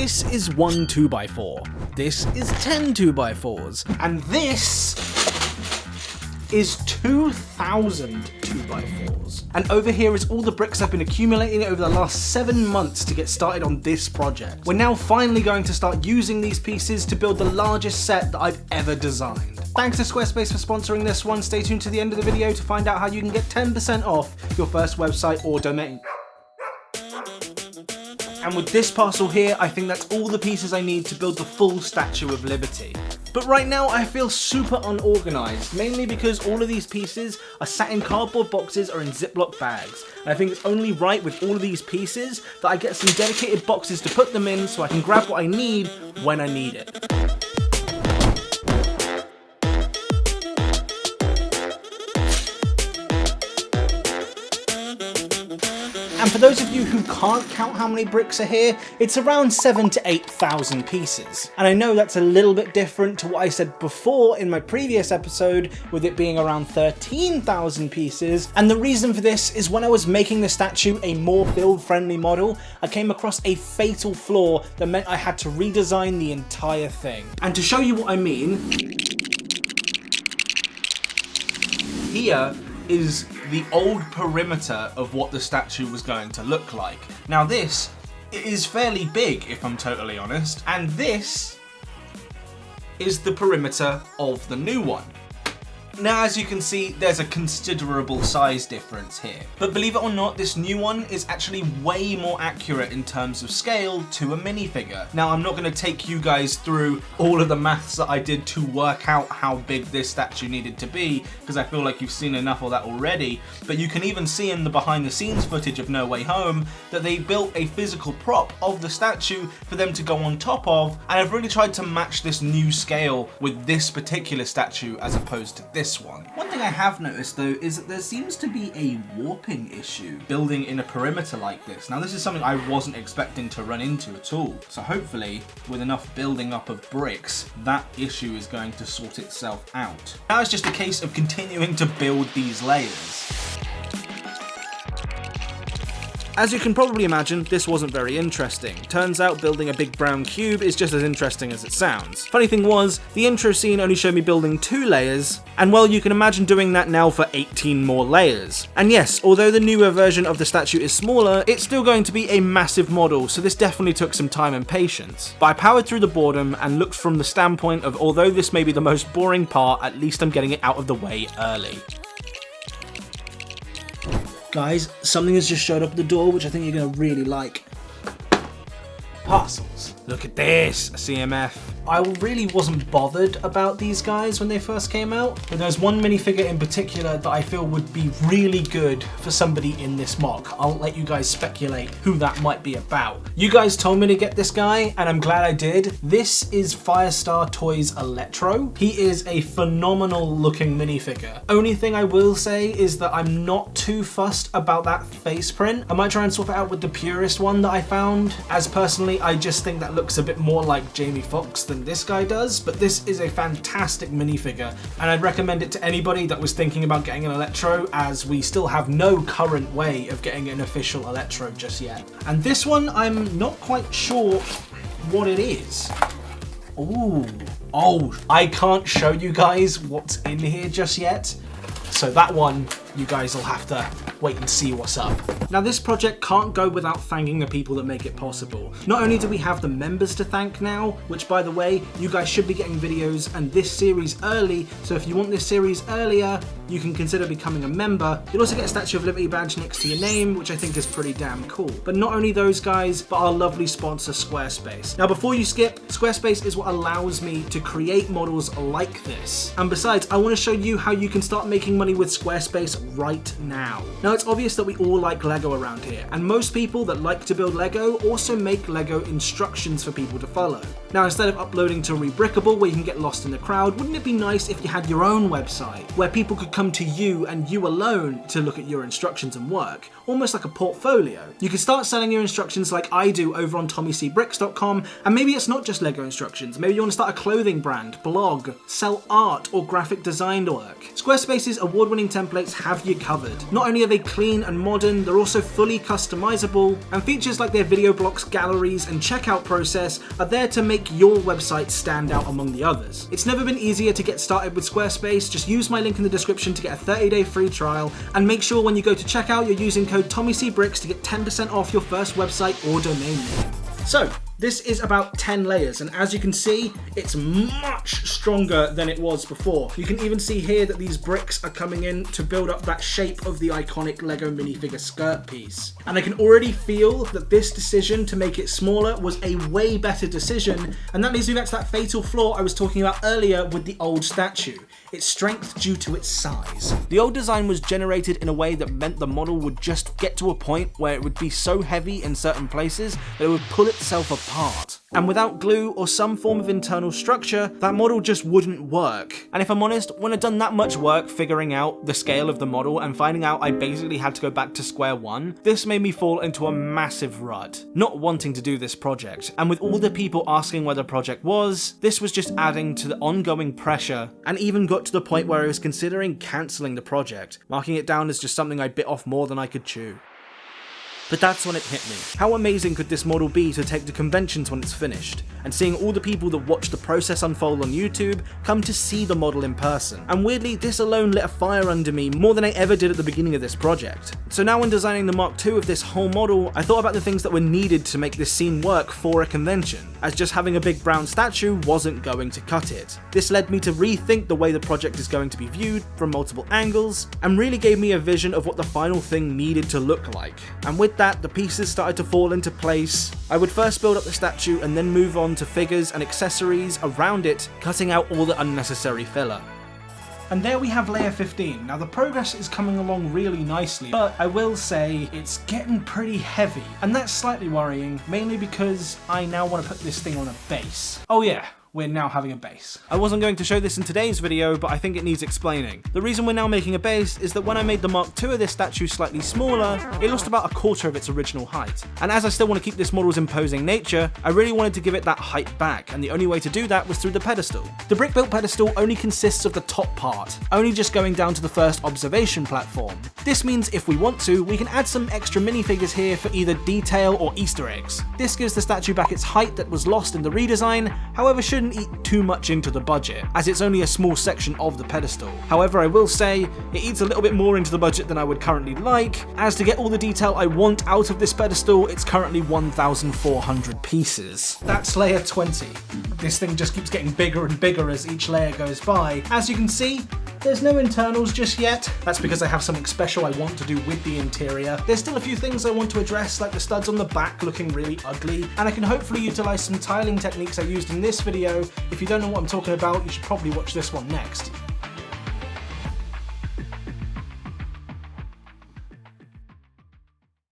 This is one 2x4. This is 10 2x4s. And this is 2,000 2x4s. And over here is all the bricks I've been accumulating over the last 7 months to get started on this project. We're now finally going to start using these pieces to build the largest set that I've ever designed. Thanks to Squarespace for sponsoring this one. Stay tuned to the end of the video to find out how you can get 10% off your first website or domain. And with this parcel here, I think that's all the pieces I need to build the full Statue of Liberty. But right now I feel super unorganized, mainly because all of these pieces are sat in cardboard boxes or in Ziploc bags. And I think it's only right with all of these pieces that I get some dedicated boxes to put them in so I can grab what I need when I need it. And for those of you who can't count how many bricks are here, it's around 7,000 to 8,000 pieces. And I know that's a little bit different to what I said before in my previous episode, with it being around 13,000 pieces. And the reason for this is when I was making the statue a more build-friendly model, I came across a fatal flaw that meant I had to redesign the entire thing. And to show you what I mean, here is the old perimeter of what the statue was going to look like. Now this is fairly big, if I'm totally honest, and this is the perimeter of the new one. Now, as you can see, there's a considerable size difference here. But believe it or not, this new one is actually way more accurate in terms of scale to a minifigure. Now, I'm not going to take you guys through all of the maths that I did to work out how big this statue needed to be, because I feel like you've seen enough of that already. But you can even see in the behind the scenes footage of No Way Home that they built a physical prop of the statue for them to go on top of. And I've really tried to match this new scale with this particular statue as opposed to this one. One thing I have noticed though is that there seems to be a warping issue building in a perimeter like this. Now this is something I wasn't expecting to run into at all. So hopefully with enough building up of bricks, that issue is going to sort itself out. Now it's just a case of continuing to build these layers. As you can probably imagine, this wasn't very interesting. Turns out building a big brown cube is just as interesting as it sounds. Funny thing was, the intro scene only showed me building 2 layers, and well, you can imagine doing that now for 18 more layers. And yes, although the newer version of the statue is smaller, it's still going to be a massive model, so this definitely took some time and patience. But I powered through the boredom and looked from the standpoint of, although this may be the most boring part, at least I'm getting it out of the way early. Guys, something has just showed up at the door, which I think you're going to really like. Parcels. Look at this, a CMF. I really wasn't bothered about these guys when they first came out, but there's one minifigure in particular that I feel would be really good for somebody in this mock. I'll let you guys speculate who that might be about. You guys told me to get this guy, and I'm glad I did. This is Firestar Toys Electro. He is a phenomenal looking minifigure. Only thing I will say is that I'm not too fussed about that face print. I might try and swap it out with the purest one that I found, as personally I just think that looks a bit more like Jamie Foxx than this guy does, but this is a fantastic minifigure and I'd recommend it to anybody that was thinking about getting an Electro, as we still have no current way of getting an official Electro just yet. And this one, I'm not quite sure what it is. Ooh. Oh, I can't show you guys what's in here just yet. So that one, you guys will have to wait and see what's up. Now this project can't go without thanking the people that make it possible. Not only do we have the members to thank now, which by the way, you guys should be getting videos and this series early, so if you want this series earlier, you can consider becoming a member. You'll also get a Statue of Liberty badge next to your name, which I think is pretty damn cool. But not only those guys, but our lovely sponsor Squarespace. Now before you skip, Squarespace is what allows me to create models like this. And besides, I want to show you how you can start making money with Squarespace right now. Now it's obvious that we all like Lego around here, and most people that like to build Lego also make Lego instructions for people to follow. Now instead of uploading to Rebrickable where you can get lost in the crowd, wouldn't it be nice if you had your own website where people could come to you and you alone to look at your instructions and work, almost like a portfolio. You could start selling your instructions like I do over on TommyCbricks.com, and maybe it's not just Lego instructions, maybe you want to start a clothing brand, blog, sell art or graphic design work. Squarespace's award-winning templates have you covered. Not only are they clean and modern, they're also fully customizable, and features like their video blocks, galleries, and checkout process are there to make your website stand out among the others. It's never been easier to get started with Squarespace. Just use my link in the description to get a 30-day free trial, and make sure when you go to checkout you're using code TommyCBricks to get 10% off your first website or domain name. So, this is about 10 layers, and as you can see, it's much stronger than it was before. You can even see here that these bricks are coming in to build up that shape of the iconic Lego minifigure skirt piece. And I can already feel that this decision to make it smaller was a way better decision, and that leads me back to that fatal flaw I was talking about earlier with the old statue. Its strength due to its size. The old design was generated in a way that meant the model would just get to a point where it would be so heavy in certain places that it would pull itself apart. And without glue or some form of internal structure, that model just wouldn't work. And if I'm honest, when I'd done that much work figuring out the scale of the model and finding out I basically had to go back to square one, this made me fall into a massive rut, not wanting to do this project. And with all the people asking where the project was, this was just adding to the ongoing pressure, and even got to the point where I was considering cancelling the project, marking it down as just something I bit off more than I could chew. But that's when it hit me. How amazing could this model be to take to conventions when it's finished, and seeing all the people that watch the process unfold on YouTube come to see the model in person. And weirdly, this alone lit a fire under me more than I ever did at the beginning of this project. So now when designing the Mark II of this whole model, I thought about the things that were needed to make this scene work for a convention, as just having a big brown statue wasn't going to cut it. This led me to rethink the way the project is going to be viewed from multiple angles, and really gave me a vision of what the final thing needed to look like. And with that, the pieces started to fall into place. I would first build up the statue and then move on to figures and accessories around it, cutting out all the unnecessary filler. And there we have layer 15. Now the progress is coming along really nicely, but I will say it's getting pretty heavy, and that's slightly worrying, mainly because I now want to put this thing on a base. Oh yeah, we're now having a base. I wasn't going to show this in today's video, but I think it needs explaining. The reason we're now making a base is that when I made the Mark II of this statue slightly smaller, it lost about a quarter of its original height. And as I still want to keep this model's imposing nature, I really wanted to give it that height back, and the only way to do that was through the pedestal. The brick-built pedestal only consists of the top part, only just going down to the first observation platform. This means if we want to, we can add some extra minifigures here for either detail or Easter eggs. This gives the statue back its height that was lost in the redesign, however shouldn't eat too much into the budget, as it's only a small section of the pedestal. However, I will say, it eats a little bit more into the budget than I would currently like, as to get all the detail I want out of this pedestal, it's currently 1,400 pieces. That's layer 20. This thing just keeps getting bigger and bigger as each layer goes by. As you can see, there's no internals just yet. That's because I have something special I want to do with the interior. There's still a few things I want to address, like the studs on the back looking really ugly, and I can hopefully utilize some tiling techniques I used in this video. If you don't know what I'm talking about, you should probably watch this one next.